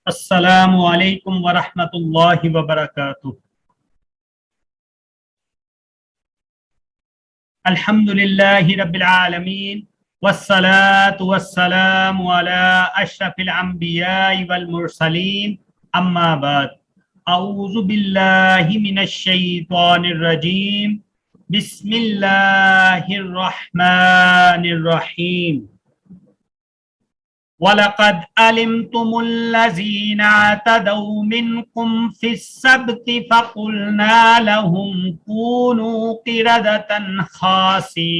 السلام علیکم ورحمۃ اللہ وبرکاتہ۔ الحمد للہ رب العالمین والصلاة والسلام علی اشرف الانبیاء والمرسلین، اما بعد، اعوذ باللہ من الشیطان الرجیم، بسم اللہ الرحمن الرحیم۔ وَلَقَدْ عَلِمْتُمُ الَّذِينَ اعْتَدَوْا مِنْكُمْ فِي السَّبْتِ فَقُلْنَا لَهُمْ كُونُوا قِرَدَةً خَاسِئِينَ۔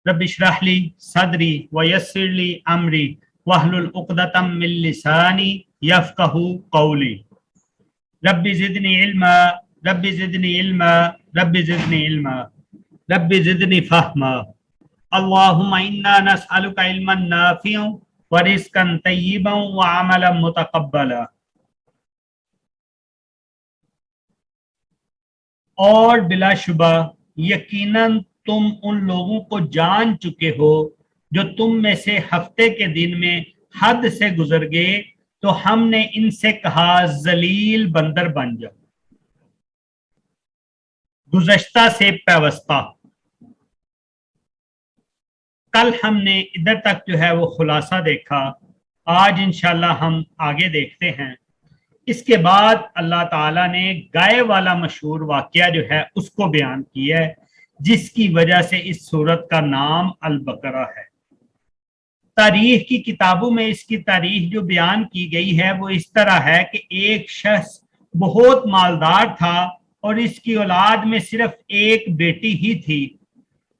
رب اشرح لي صدري ويسر لي أمري واحلل عقدة من لساني يفقهوا قولي۔ رب زدني علما، رب زدني علما، رب زدني علما، رب زدني فهما۔ اللهم انا نسألك علما نافعا ورزقا طیبا وعملا متقبلا۔ اور بلا شبہ یقیناً تم ان لوگوں کو جان چکے ہو جو تم میں سے ہفتے کے دن میں حد سے گزر گئے، تو ہم نے ان سے کہا ذلیل بندر بن جاؤ، گزشتہ سے پیوستہ۔ کل ہم نے ادھر تک جو ہے وہ خلاصہ دیکھا، آج انشاءاللہ ہم آگے دیکھتے ہیں۔ اس کے بعد اللہ تعالیٰ نے گائے والا مشہور واقعہ جو ہے اس کو بیان کیا ہے، جس کی وجہ سے اس سورت کا نام البقرہ ہے۔ تاریخ کی کتابوں میں اس کی تاریخ جو بیان کی گئی ہے وہ اس طرح ہے کہ ایک شخص بہت مالدار تھا اور اس کی اولاد میں صرف ایک بیٹی ہی تھی۔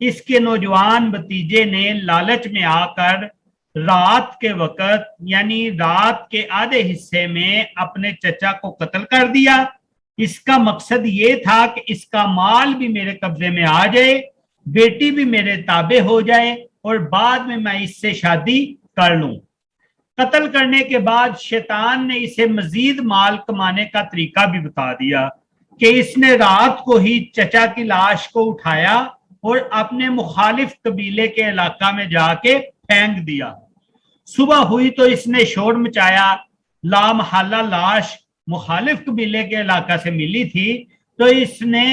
اس کے نوجوان بھتیجے نے لالچ میں آ کر رات کے وقت، یعنی رات کے آدھے حصے میں، اپنے چچا کو قتل کر دیا۔ اس کا مقصد یہ تھا کہ اس کا مال بھی میرے قبضے میں آ جائے، بیٹی بھی میرے تابع ہو جائے اور بعد میں اس سے شادی کر لوں۔ قتل کرنے کے بعد شیطان نے اسے مزید مال کمانے کا طریقہ بھی بتا دیا کہ اس نے رات کو ہی چچا کی لاش کو اٹھایا اور اپنے مخالف قبیلے کے علاقہ میں جا کے پھینک دیا۔ صبح ہوئی تو اس نے شور مچایا، لامحالہ لاش مخالف قبیلے کے علاقہ سے ملی تھی، تو اس نے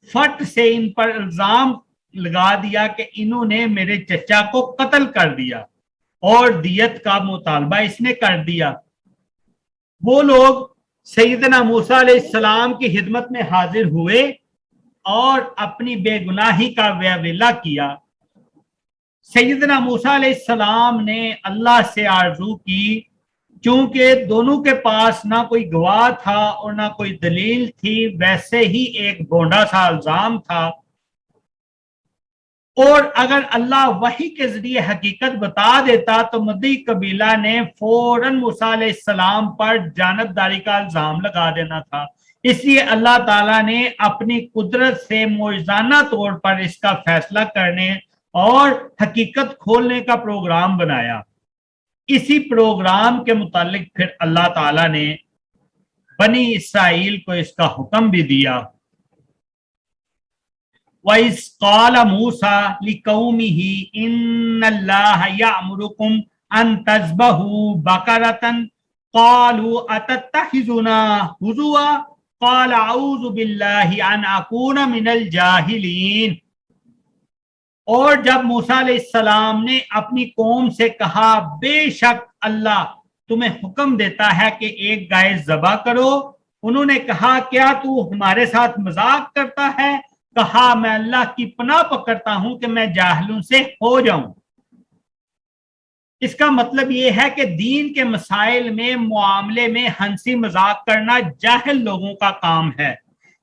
فٹ سے ان پر الزام لگا دیا کہ انہوں نے میرے چچا کو قتل کر دیا اور دیت کا مطالبہ اس نے کر دیا۔ وہ لوگ سیدنا موسیٰ علیہ السلام کی خدمت میں حاضر ہوئے اور اپنی بے گناہی کا ویلا کیا۔ سیدنا موسیٰ علیہ السلام نے اللہ سے آرزو کی، چونکہ دونوں کے پاس نہ کوئی گواہ تھا اور نہ کوئی دلیل تھی، ویسے ہی ایک گونڈا سا الزام تھا، اور اگر اللہ وحی کے ذریعے حقیقت بتا دیتا تو مدعی قبیلہ نے فوراً موسیٰ علیہ السلام پر جانبداری کا الزام لگا دینا تھا۔ اس لیے اللہ تعالیٰ نے اپنی قدرت سے معجزانہ طور پر اس کا فیصلہ کرنے اور حقیقت کھولنے کا پروگرام بنایا۔ اسی پروگرام کے متعلق پھر اللہ تعالیٰ نے بنی اسرائیل کو اس کا حکم بھی دیا۔ وَإِذْ قَالَ مُوسَىٰ لِقَوْمِهِ إِنَّ اللَّهَ يَأْمُرُكُمْ أَن تَذْبَحُوا بَقَرَةً قَالُوا أَتَتَّخِذُنَا هُزُوًا قَالَ أَعُوذُ بِاللَّهِ أَنْ أَكُونَ مِنَ الْجَاهِلِينَ۔ اور جب موسیٰ علیہ السلام نے اپنی قوم سے کہا بے شک اللہ تمہیں حکم دیتا ہے کہ ایک گائے ذبح کرو، انہوں نے کہا کیا تو ہمارے ساتھ مذاق کرتا ہے؟ کہا میں اللہ کی پناہ پکڑتا ہوں کہ میں جاہلوں سے ہو جاؤں۔ اس کا مطلب یہ ہے کہ دین کے مسائل میں، معاملے میں ہنسی مذاق کرنا جاہل لوگوں کا کام ہے۔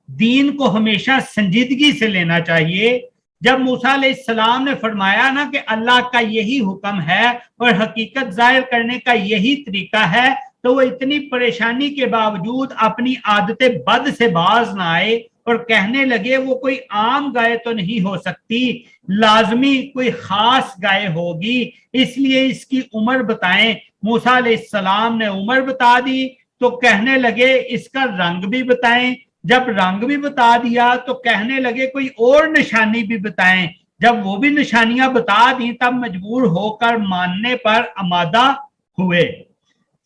دین کو ہمیشہ سنجیدگی سے لینا چاہیے۔ جب موسیٰ علیہ السلام نے فرمایا نا کہ اللہ کا یہی حکم ہے اور حقیقت ظاہر کرنے کا یہی طریقہ ہے، تو وہ اتنی پریشانی کے باوجود اپنی عادت بد سے باز نہ آئے اور کہنے لگے وہ کوئی عام گائے تو نہیں ہو سکتی، لازمی کوئی خاص گائے ہوگی، اس لیے اس کی عمر بتائیں۔ موسیٰ علیہ السلام نے عمر بتا دی تو کہنے لگے اس کا رنگ بھی بتائیں۔ جب رنگ بھی بتا دیا تو کہنے لگے کوئی اور نشانی بھی بتائیں۔ جب وہ بھی نشانیاں بتا دیں تب مجبور ہو کر ماننے پر آمادہ ہوئے۔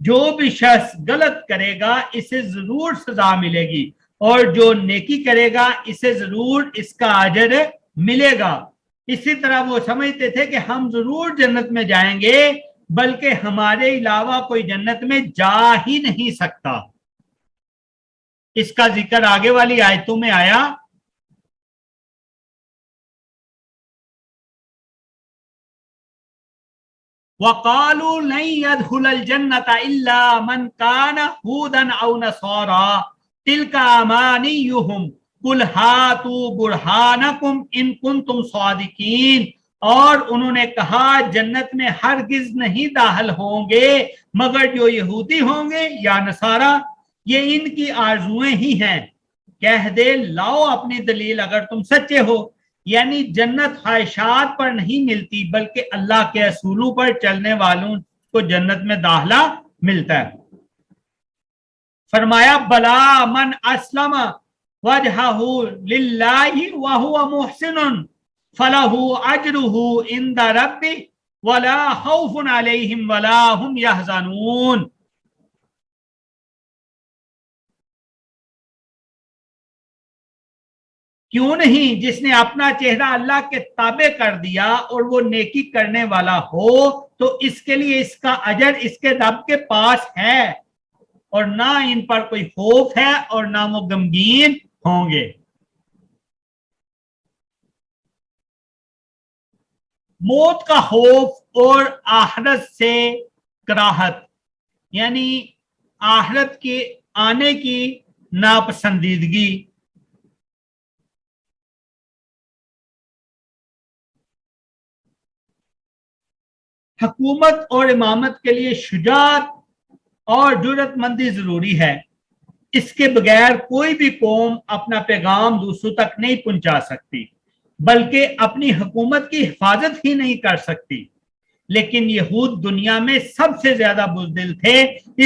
جو بھی شخص غلط کرے گا اسے ضرور سزا ملے گی اور جو نیکی کرے گا اسے ضرور اس کا اجر ملے گا۔ اسی طرح وہ سمجھتے تھے کہ ہم ضرور جنت میں جائیں گے بلکہ ہمارے علاوہ کوئی جنت میں جا ہی نہیں سکتا۔ اس کا ذکر آگے والی آیتوں میں آیا۔ وَقَالُوا لَن يَدْخُلَ الْجَنَّةَ إِلَّا مَنْ كَانَ هُودًا أَوْ نَصَارَىٰ تِلْكَ أَمَانِيُّهُمْ قُلْ هَاتُوا بُرْهَانَكُمْ إِن كُنتُمْ صَادِقِينَ، اور انہوں نے کہا جنت میں ہرگز نہیں داخل ہوں گے مگر جو یہودی ہوں گے یا نصارہ، یہ ان کی آرزویں ہی ہیں۔ کہہ دے لاؤ اپنی دلیل اگر تم سچے ہو، یعنی جنت خواہشات پر نہیں ملتی بلکہ اللہ کے اصولوں پر چلنے والوں کو جنت میں داخلہ ملتا ہے۔ فرمایا بلا من اسلم وجہہ للہ وہو محسن فلہ اجرہ عند ربہ ولا خوف علیہم ولا ہم یحزنون۔ کیوں نہیں جس نے اپنا چہرہ اللہ کے تابع کر دیا اور وہ نیکی کرنے والا ہو تو اس کے لیے اس کا اجر اس کے رب کے پاس ہے، اور نہ ان پر کوئی خوف ہے اور نہ وہ غمگین ہوں گے۔ موت کا خوف اور آخرت سے کراہت، یعنی آخرت کے آنے کی ناپسندیدگی۔ حکومت اور امامت کے لیے شجاعت اور جرأت مندی ضروری ہے، اس کے بغیر کوئی بھی قوم اپنا پیغام دوسروں تک نہیں پہنچا سکتی بلکہ اپنی حکومت کی حفاظت ہی نہیں کر سکتی۔ لیکن یہود دنیا میں سب سے زیادہ بزدل تھے،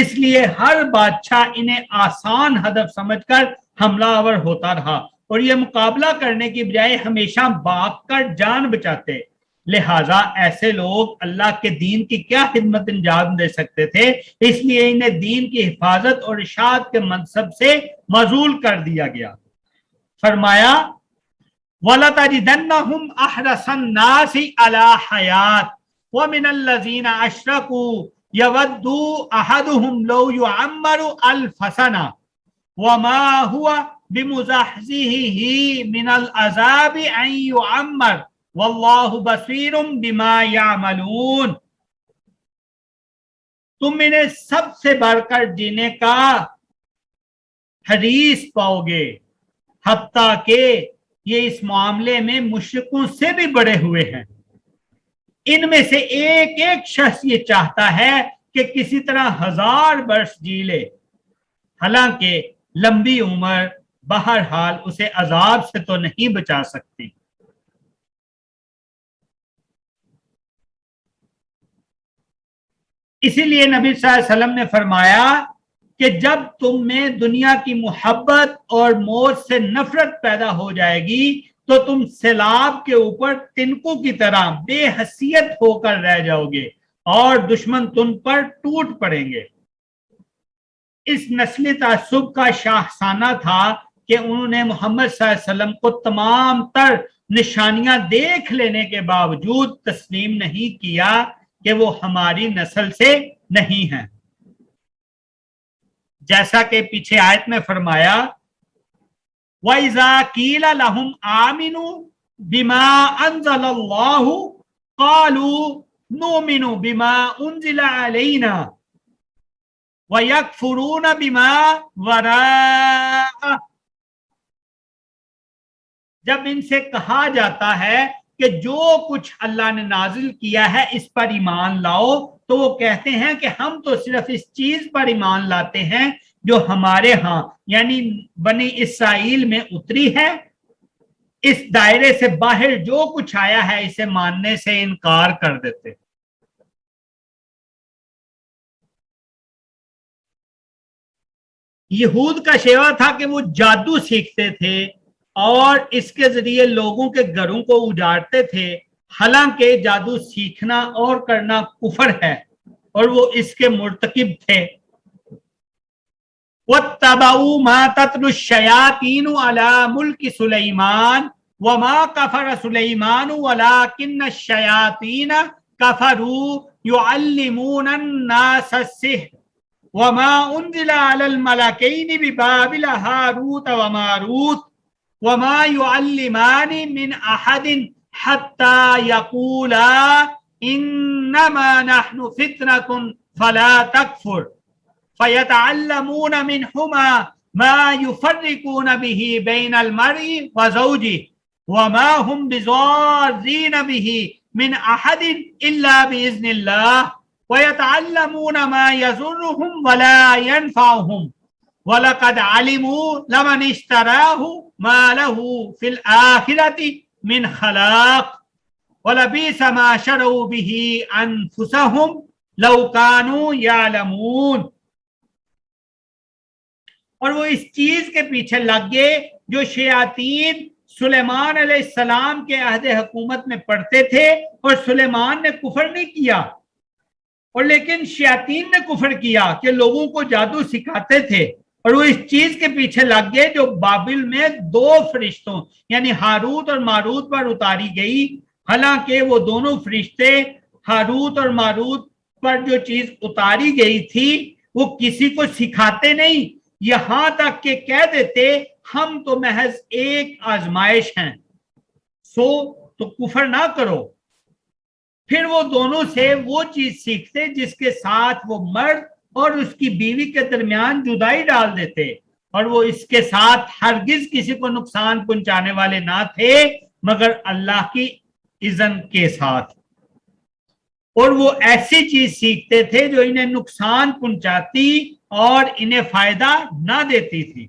اس لیے ہر بادشاہ انہیں آسان ہدف سمجھ کر حملہ آور ہوتا رہا اور یہ مقابلہ کرنے کی بجائے ہمیشہ بھاگ کر جان بچاتے۔ لہٰذا ایسے لوگ اللہ کے دین کی کیا خدمت انجام دے سکتے تھے، اس لیے انہیں دین کی حفاظت اور اشاعت کے منصب سے معزول کر دیا گیا۔ فرمایا وَلَتَجِدَنَّهُمْ أَحْرَصَ النَّاسِ عَلَىٰ حَيَاةٍ وَمِنَ الَّذِينَ أَشْرَكُوا يَوَدُّ أَحَدُهُمْ لَوْ يُعَمَّرُ أَلْفَ سَنَةٍ وَمَا هُوَ بِمُزَحْزِحِهِ مِنَ الْعَذَابِ أَن يُعَمَّرَ واللہ بصیر بما یعملون۔ تم انہیں سب سے بڑھ کر جینے کا حریص پاؤ گے، حتیٰ کہ یہ اس معاملے میں مشرکوں سے بھی بڑے ہوئے ہیں۔ ان میں سے ایک ایک شخص یہ چاہتا ہے کہ کسی طرح 1000 برس جی لے، حالانکہ لمبی عمر بہرحال اسے عذاب سے تو نہیں بچا سکتی۔ اسی لیے نبی صلی اللہ علیہ وسلم نے فرمایا کہ جب تم میں دنیا کی محبت اور موت سے نفرت پیدا ہو جائے گی تو تم سیلاب کے اوپر تنکوں کی طرح بے حیثیت ہو کر رہ جاؤ گے اور دشمن تم پر ٹوٹ پڑیں گے۔ اس نسلی تعصب کا شاخسانہ تھا کہ انہوں نے محمد صلی اللہ علیہ وسلم کو تمام تر نشانیاں دیکھ لینے کے باوجود تسلیم نہیں کیا کہ وہ ہماری نسل سے نہیں ہیں، جیسا کہ پیچھے آیت میں فرمایا وَإِذَا قِيلَ لَهُمْ آمِنُوا بِمَا أَنزَلَ اللَّهُ قَالُوا نُؤْمِنُ بِمَا أُنزِلَ عَلَيْنَا وَيَكْفُرُونَ بِمَا وَرَاءَهُ۔ جب ان سے کہا جاتا ہے کہ جو کچھ اللہ نے نازل کیا ہے اس پر ایمان لاؤ تو وہ کہتے ہیں کہ ہم تو صرف اس چیز پر ایمان لاتے ہیں جو ہمارے ہاں یعنی بنی اسرائیل میں اتری ہے، اس دائرے سے باہر جو کچھ آیا ہے اسے ماننے سے انکار کر دیتے۔ یہود کا شیوا تھا کہ وہ جادو سیکھتے تھے اور اس کے ذریعے لوگوں کے گھروں کو اجاڑتے تھے، حالانکہ جادو سیکھنا اور کرنا کفر ہے۔ اور وہ اس کے مرتکب تھے. وَاتَّبَعُوا مَا تَتْلُو الشَّيَاطِينُ عَلَى مُلْكِ سُلَيْمَانَ وَمَا كَفَرَ سُلَيْمَانُ وَلَٰكِنَّ الشَّيَاطِينَ كَفَرُوا يُعَلِّمُونَ النَّاسَ السِّحْرَ وَمَا أُنزِلَ عَلَى الْمَلَكَيْنِ بِبَابِلَ هَارُوتَ وَمَارُوتَ وَمَا يُعَلِّمَانِ مِنْ أَحَدٍ حَتَّى يَقُولَا إِنَّمَا نَحْنُ فِتْنَةٌ فَلَا تَكْفُرْ فَيَتَعَلَّمُونَ مِنْهُمَا مَا يُفَرِّقُونَ بِهِ بَيْنَ الْمَرْءِ وَزَوْجِهِ وَمَا هُمْ بِضَارِّينَ بِهِ مِنْ أَحَدٍ إِلَّا بِإِذْنِ اللَّهِ وَيَتَعَلَّمُونَ مَا يَضُرُّهُمْ وَلَا يَنْفَعُهُمْ وَلَقَدْ عَلِمُوا لَمَنِ اشْتَرَاهُ مَا لَهُ فِي الْآخِرَةِ مِنْ خَلَاقٍ وَلَبِئْسَ مَا شَرَوْا بِهِ أَنفُسَهُمْ لَوْ كَانُوا يَعْلَمُونَ. اور وہ اس چیز کے پیچھے لگ گئے جو شیاطین سلیمان علیہ السلام کے عہد حکومت میں پڑھتے تھے، اور سلیمان نے کفر نہیں کیا، اور لیکن شیاطین نے کفر کیا کہ لوگوں کو جادو سکھاتے تھے. اور وہ اس چیز کے پیچھے لگ گئے جو بابل میں 2 فرشتوں یعنی ہاروت اور ماروت پر اتاری گئی. حالانکہ وہ دونوں فرشتے ہاروت اور ماروت پر جو چیز اتاری گئی تھی وہ کسی کو سکھاتے نہیں، یہاں تک کہ کہہ دیتے ہم تو محض ایک آزمائش ہیں، تو کفر نہ کرو. پھر وہ دونوں سے وہ چیز سیکھتے جس کے ساتھ وہ مرد اور اس کی بیوی کے درمیان جدائی ڈال دیتے، اور وہ اس کے ساتھ ہرگز کسی کو نقصان پہنچانے والے نہ تھے مگر اللہ کی اذن کے ساتھ. اور وہ ایسی چیز سیکھتے تھے جو انہیں نقصان پہنچاتی اور انہیں فائدہ نہ دیتی تھی.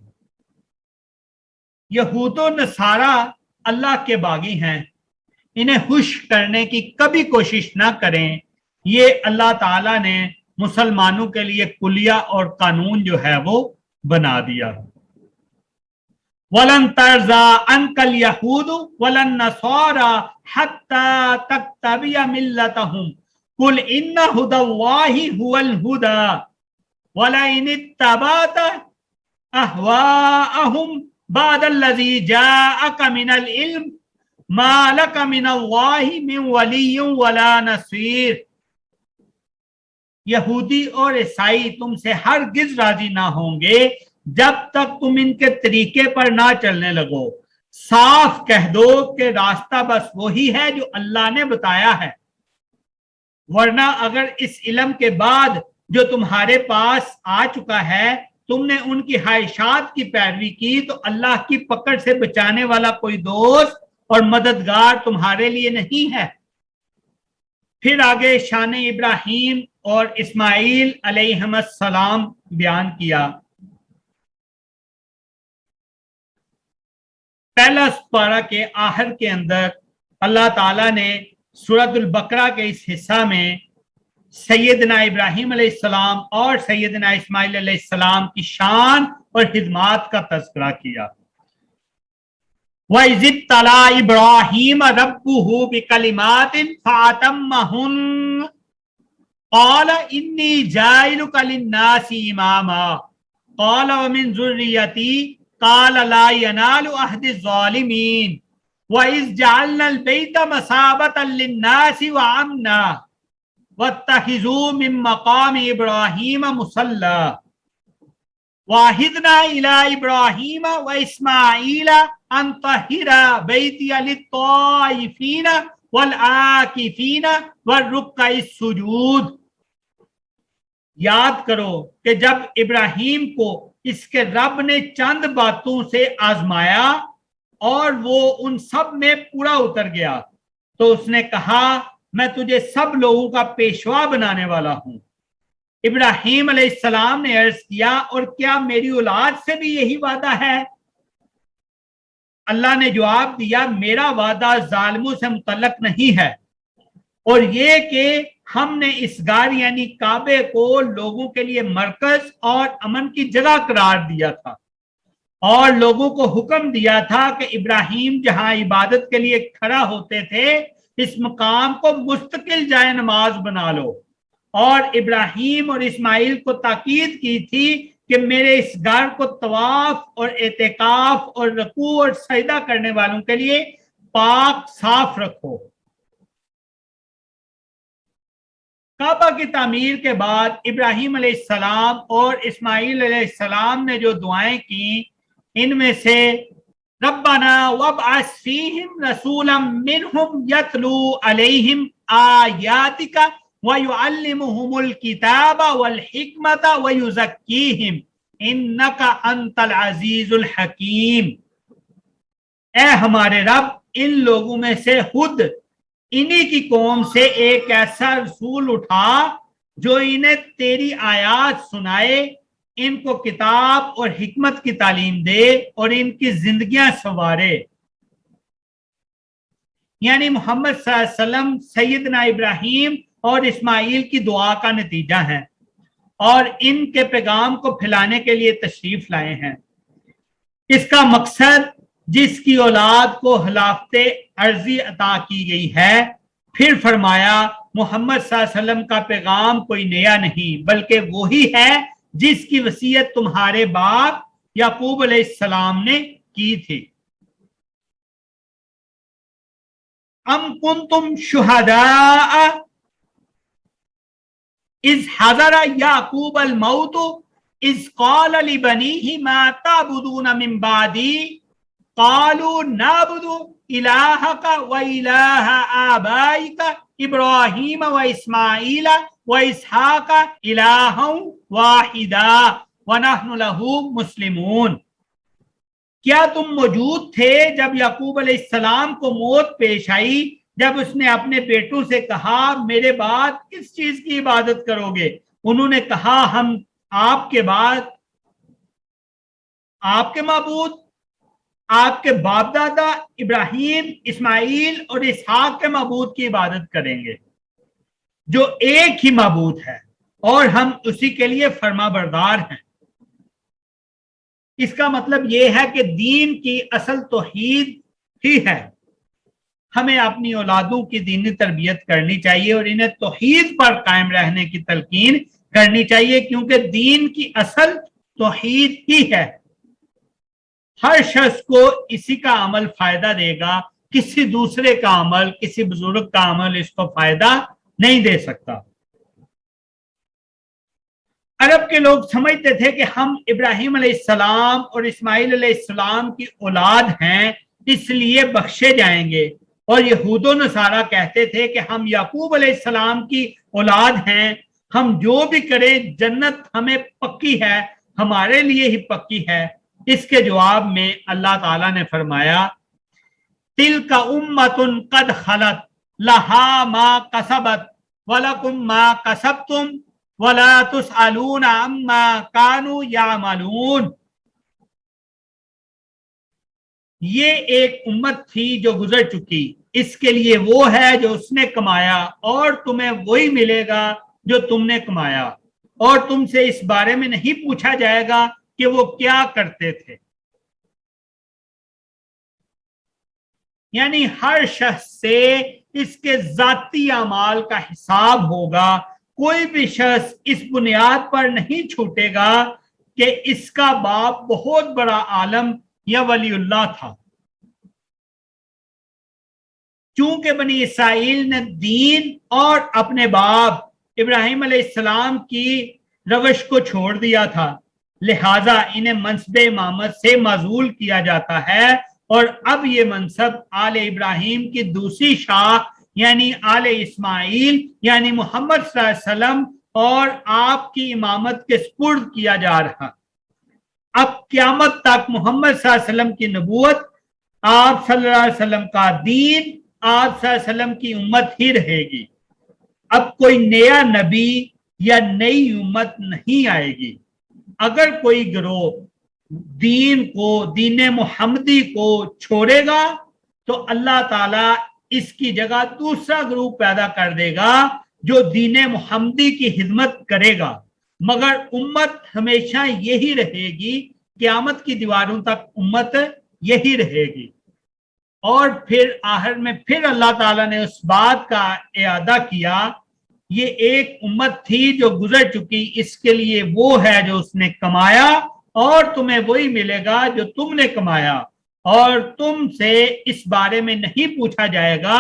یہود و نصارہ اللہ کے باغی ہیں، انہیں خوش کرنے کی کبھی کوشش نہ کریں. یہ اللہ تعالیٰ نے مسلمانوں کے لیے کلیہ اور قانون جو ہے وہ بنا دیا. وَلَن تَرْضَىٰ عَنْكَ الْيَهُودُ وَلَا النَّصَارَىٰ حَتَّىٰ تَتَّبِعَ مِلَّتَهُمْ قُلْ إِنَّ هُدَى اللَّهِ هُوَ الْهُدَىٰ وَلَئِنِ اتَّبَعْتَ أَهْوَاءَهُمْ بَعْدَ الَّذِي جَاءَكَ مِنَ الْعِلْمِ مَا لَكَ مِنَ اللَّهِ مِنْ وَلِيٍّ وَلَا نَصِيرٍ. یہودی اور عیسائی تم سے ہرگز راضی نہ ہوں گے جب تک تم ان کے طریقے پر نہ چلنے لگو. صاف کہہ دو کہ راستہ بس وہی ہے جو اللہ نے بتایا ہے، ورنہ اگر اس علم کے بعد جو تمہارے پاس آ چکا ہے تم نے ان کی خواہشات کی پیروی کی تو اللہ کی پکڑ سے بچانے والا کوئی دوست اور مددگار تمہارے لیے نہیں ہے. پھر آگے شان ابراہیم اور اسماعیل علیہم السلام بیان کیا. پہلا سپارہ کے آخر کے اندر اللہ تعالیٰ نے سورۃ البقرہ کے اس حصہ میں سیدنا ابراہیم علیہ السلام اور سیدنا اسماعیل علیہ السلام کی شان اور خدمات کا تذکرہ کیا. وَإِذِ ابْتَلَىٰ إِبْرَاهِيمَ رَبُّهُ بِكَلِمَاتٍ فَأَتَمَّهُنَّ قَالَ إِنِّي جَاعِلُكَ لِلنَّاسِ إِمَامًا قَالَ وَمِنْ ذُرِّيَّتِي قَالَ لَا يَنَالُ عَهْدِ الظَّالِمِينَ وَإِذْ جَعَلْنَا الْبَيْتَ مَثَابَةً لِلنَّاسِ وَأَمْنًا وَاتَّخِذُوا مِن مَّقَامِ إِبْرَاهِيمَ مُصَلًّى وَعَهِدْنَا إِلَىٰ إِبْرَاهِيمَ وَإِسْمَاعِيلَ أَن طَهِّرَا بَيْتِيَ لِلطَّائِفِينَ وَالْعَاكِفِينَ وَالرُّكَّعِ السُّجُودِ. یاد کرو کہ جب ابراہیم کو اس کے رب نے چند باتوں سے آزمایا اور وہ ان سب میں پورا اتر گیا تو اس نے کہا میں تجھے سب لوگوں کا پیشوا بنانے والا ہوں. ابراہیم علیہ السلام نے عرض کیا اور کیا میری اولاد سے بھی یہی وعدہ ہے؟ اللہ نے جواب دیا میرا وعدہ ظالموں سے متعلق نہیں ہے، اور یہ کہ ہم نے اس گھر یعنی کعبے کو لوگوں کے لیے مرکز اور امن کی جگہ قرار دیا تھا اور لوگوں کو حکم دیا تھا کہ ابراہیم جہاں عبادت کے لیے کھڑا ہوتے تھے اس مقام کو مستقل جائے نماز بنا لو اور ابراہیم اور اسماعیل کو تاکید کی تھی کہ میرے اس گھر کو طواف اور اعتکاف اور رکوع اور سجدہ کرنے والوں کے لیے پاک صاف رکھو۔ کعبہ کی تعمیر کے بعد ابراہیم علیہ السلام اور اسماعیل علیہ السلام نے جو دعائیں کی، ان میں سے ربنا وابعث فیہم رسولا منہم یتلو علیہم آیاتک وَيُعَلِّمُهُمُ الْكِتَابَ وَالْحِكْمَةَ وَيُزَكِّيهِمْ إِنَّكَ أَنْتَ الْعَزِيزُ الْحَكِيمُ۔ اے ہمارے رب، ان لوگوں میں سے خود انہی کی قوم سے ایک ایسا رسول اٹھا جو انہیں تیری آیات سنائے، ان کو کتاب اور حکمت کی تعلیم دے اور ان کی زندگیاں سنوارے۔ یعنی محمد صلی اللہ علیہ وسلم سیدنا ابراہیم اور اسماعیل کی دعا کا نتیجہ ہیں اور ان کے پیغام کو پھیلانے کے لیے تشریف لائے ہیں۔ اس کا مقصد جس کی اولاد کو خلافت عرضی عطا کی گئی ہے، پھر فرمایا محمد صلی اللہ علیہ وسلم کا پیغام کوئی نیا نہیں بلکہ وہی ہے جس کی وصیت تمہارے باپ یعقوب علیہ السلام نے کی تھی۔ ام کنتم شہداء اذ حضر یعقوب الموت اذ قال لبنیہ ما تعبدون من بعدی قالوا نعبد الہک و الہ آبائک ابراہیم و اسماعیل و اسحاق الہا واحدا ونحن لہ مسلمون۔ کیا تم موجود تھے جب یعقوب علیہ السلام کو موت پیش آئی، جب اس نے اپنے بیٹوں سے کہا میرے بعد کس چیز کی عبادت کرو گے؟ انہوں نے کہا ہم آپ کے بعد آپ کے معبود، آپ کے باپ دادا ابراہیم، اسماعیل اور اسحاق کے معبود کی عبادت کریں گے جو ایک ہی معبود ہے اور ہم اسی کے لیے فرما بردار ہیں۔ اس کا مطلب یہ ہے کہ دین کی اصل توحید ہی ہے۔ ہمیں اپنی اولادوں کی دینی تربیت کرنی چاہیے اور انہیں توحید پر قائم رہنے کی تلقین کرنی چاہیے، کیونکہ دین کی اصل توحید ہی ہے۔ ہر شخص کو اسی کا عمل فائدہ دے گا، کسی دوسرے کا عمل، کسی بزرگ کا عمل اس کو فائدہ نہیں دے سکتا۔ عرب کے لوگ سمجھتے تھے کہ ہم ابراہیم علیہ السلام اور اسماعیل علیہ السلام کی اولاد ہیں، اس لیے بخشے جائیں گے، اور یہود و نصارہ کہتے تھے کہ ہم یعقوب علیہ السلام کی اولاد ہیں، ہم جو بھی کریں جنت ہمیں پکی ہے، ہمارے لیے ہی پکی ہے۔ اس کے جواب میں اللہ تعالیٰ نے فرمایا تِلْكَ أُمَّةٌ قَدْ خَلَتْ لَهَا مَا كَسَبَتْ وَلَكُمْ مَا كَسَبْتُمْ وَلَا تُسْأَلُونَ عَمَّا كَانُوا يَعْمَلُونَ۔ یہ ایک امت تھی جو گزر چکی، اس کے لیے وہ ہے جو اس نے کمایا، اور تمہیں وہی ملے گا جو تم نے کمایا، اور تم سے اس بارے میں نہیں پوچھا جائے گا کہ وہ کیا کرتے تھے۔ یعنی ہر شخص سے اس کے ذاتی اعمال کا حساب ہوگا، کوئی بھی شخص اس بنیاد پر نہیں چھوٹے گا کہ اس کا باپ بہت بڑا عالم یا ولی اللہ تھا۔ چونکہ بنی اسرائیل نے دین اور اپنے باپ ابراہیم علیہ السلام کی روش کو چھوڑ دیا تھا، لہٰذا انہیں منصب امامت سے معزول کیا جاتا ہے، اور اب یہ منصب آل ابراہیم کی دوسری شاخ یعنی آل اسماعیل یعنی محمد صلی اللہ علیہ وسلم اور آپ کی امامت کے سپرد کیا جا رہا۔ اب قیامت تک محمد صلی اللہ علیہ وسلم کی نبوت، آپ صلی اللہ علیہ وسلم کا دین، آپ صلی اللہ علیہ وسلم کی امت ہی رہے گی۔ اب کوئی نیا نبی یا نئی امت نہیں آئے گی۔ اگر کوئی گروہ دین کو، دین محمدی کو چھوڑے گا تو اللہ تعالیٰ اس کی جگہ دوسرا گروہ پیدا کر دے گا جو دین محمدی کی خدمت کرے گا، مگر امت ہمیشہ یہی رہے گی، قیامت کی دیواروں تک امت یہی رہے گی۔ اور پھر آخر میں پھر اللہ تعالیٰ نے اس بات کا اعادہ کیا، یہ ایک امت تھی جو گزر چکی، اس کے لیے وہ ہے جو اس نے کمایا، اور تمہیں وہی ملے گا جو تم نے کمایا، اور تم سے اس بارے میں نہیں پوچھا جائے گا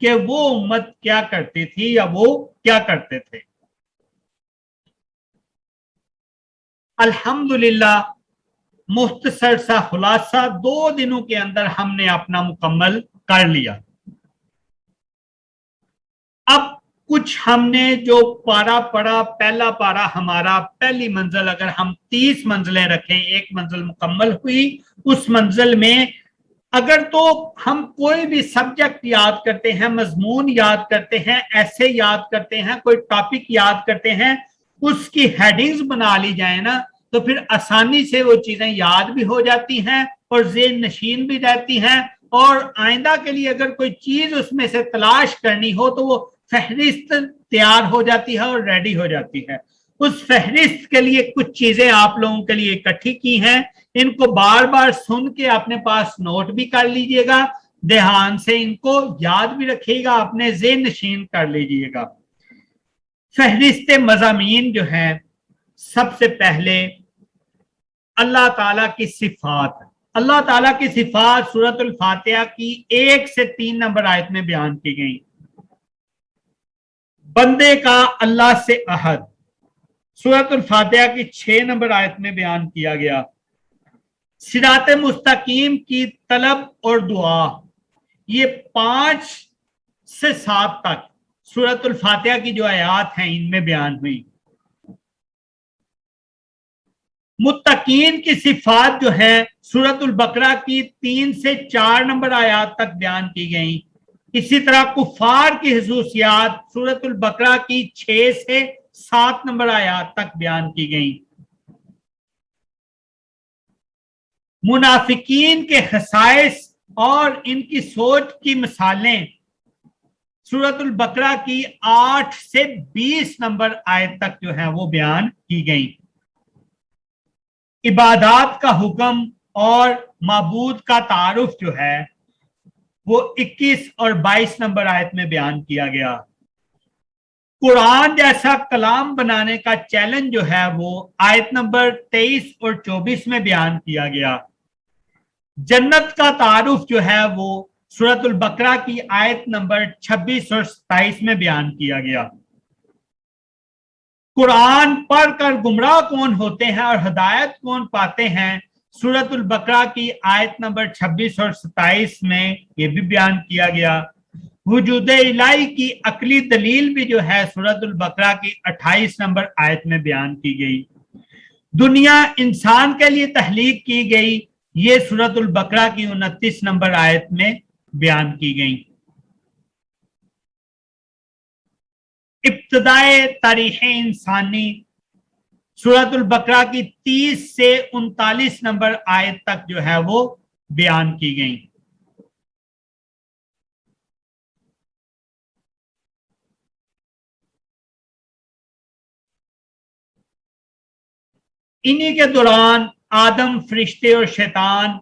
کہ وہ امت کیا کرتی تھی یا وہ کیا کرتے تھے۔ الحمدللہ مختصر سا خلاصہ 2 دنوں کے اندر ہم نے اپنا مکمل کر لیا۔ اب کچھ ہم نے جو پارا پڑا، پہلا پارا ہمارا پہلی منزل، اگر ہم 30 منزلیں رکھیں، ایک منزل مکمل ہوئی، اس منزل میں اگر تو ہم کوئی بھی سبجیکٹ یاد کرتے ہیں، مضمون یاد کرتے ہیں، ایسے یاد کرتے ہیں، کوئی ٹاپک یاد کرتے ہیں، اس کی ہیڈنگز بنا لی جائیں نا، تو پھر آسانی سے وہ چیزیں یاد بھی ہو جاتی ہیں اور ذہن نشین بھی رہتی ہیں، اور آئندہ کے لیے اگر کوئی چیز اس میں سے تلاش کرنی ہو تو وہ فہرست تیار ہو جاتی ہے اور ریڈی ہو جاتی ہے۔ اس فہرست کے لیے کچھ چیزیں آپ لوگوں کے لیے اکٹھی کی ہیں، ان کو بار بار سن کے اپنے پاس نوٹ بھی کر لیجئے گا، دھیان سے ان کو یاد بھی رکھیے گا، اپنے ذہن نشین کر لیجئے گا۔ فہرست مضامین جو ہیں، سب سے پہلے اللہ تعالیٰ کی صفات۔ اللہ تعالیٰ کی صفات سورۃ الفاتحہ کی 1 سے 3 نمبر آیت میں بیان کی گئی۔ بندے کا اللہ سے عہد سورۃ الفاتحہ کی 6 نمبر آیت میں بیان کیا گیا۔ صراط مستقیم کی طلب اور دعا، یہ 5 سے 7 تک سورۃ الفاتحہ کی جو آیات ہیں ان میں بیان ہوئی۔ متقین کی صفات جو ہیں سورۃ البقرہ کی 3 سے 4 نمبر آیات تک بیان کی گئیں۔ اسی طرح کفار کی خصوصیات سورۃ البقرہ کی 6 سے 7 نمبر آیات تک بیان کی گئیں۔ منافقین کے خصائص اور ان کی سوچ کی مثالیں سورۃ البقرہ کی 8 سے 20 نمبر آیت تک جو ہے وہ بیان کی گئیں۔ عبادات کا حکم اور معبود کا تعارف جو ہے وہ 21 اور 22 نمبر آیت میں بیان کیا گیا۔ قرآن جیسا کلام بنانے کا چیلنج جو ہے وہ آیت نمبر 23 اور 24 میں بیان کیا گیا۔ جنت کا تعارف جو ہے وہ سورۃ البقرہ کی آیت نمبر 26 اور 27 میں بیان کیا گیا۔ قرآن پڑھ کر گمراہ کون ہوتے ہیں اور ہدایت کون پاتے ہیں سورۃ البقرہ کی آیت نمبر 26 اور 27 میں یہ بھی بیان کیا گیا۔ وجود الہی کی عقلی دلیل بھی جو ہے سورۃ البقرہ کی 28 نمبر آیت میں بیان کی گئی۔ دنیا انسان کے لیے تخلیق کی گئی، یہ سورۃ البقرہ کی 29 نمبر آیت میں بیان کی گئی۔ ابتدائے تاریخ انسانی سورۃ البقرہ کی 30 سے 39 نمبر آیت تک جو ہے وہ بیان کی گئی۔ انہی کے دوران آدم، فرشتے اور شیطان،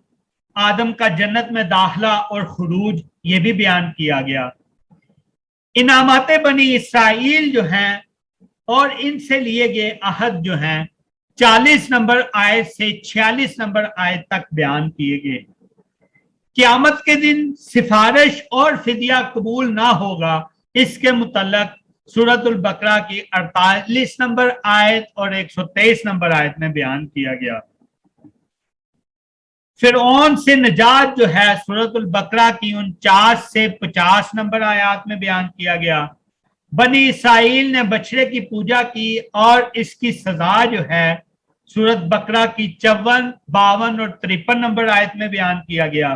آدم کا جنت میں داخلہ اور خروج یہ بھی بیان کیا گیا۔ انعامات بنی اسرائیل جو ہیں اور ان سے لیے گئے عہد جو ہیں 40 نمبر آیت سے 46 نمبر آیت تک بیان کیے گئے۔ قیامت کے دن سفارش اور فدیہ قبول نہ ہوگا، اس کے متعلق سورۃ البقرہ کی 48 نمبر آیت اور 123 نمبر آیت میں بیان کیا گیا۔ فرعون سے نجات جو ہے سورۃ البقرہ کی 49 سے 50 نمبر آیات میں بیان کیا گیا۔ بنی اسرائیل نے بچڑے کی پوجا کی اور اس کی سزا جو ہے سورۃ بقرہ کی 54، 52 اور 53 نمبر آیت میں بیان کیا گیا۔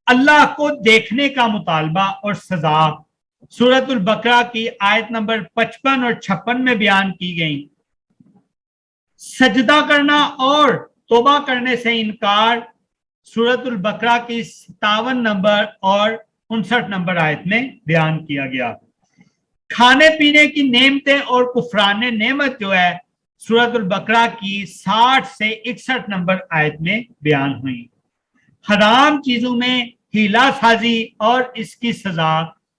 اللہ کو دیکھنے کا مطالبہ اور سزا سورۃ البقرہ کی آیت نمبر 55 اور 56 میں بیان کی گئی۔ سجدہ کرنا اور توبہ کرنے سے انکار سورۃ البقرہ کی 57 نمبر اور 59 نمبر آیت میں بیان کیا گیا۔ کھانے پینے کی نعمتیں اور کفران نعمت جو ہے سورۃ البقرہ کی 60 سے 61 نمبر آیت میں بیان ہوئی۔ حرام چیزوں میں ہیلا سازی اور اس کی سزا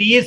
30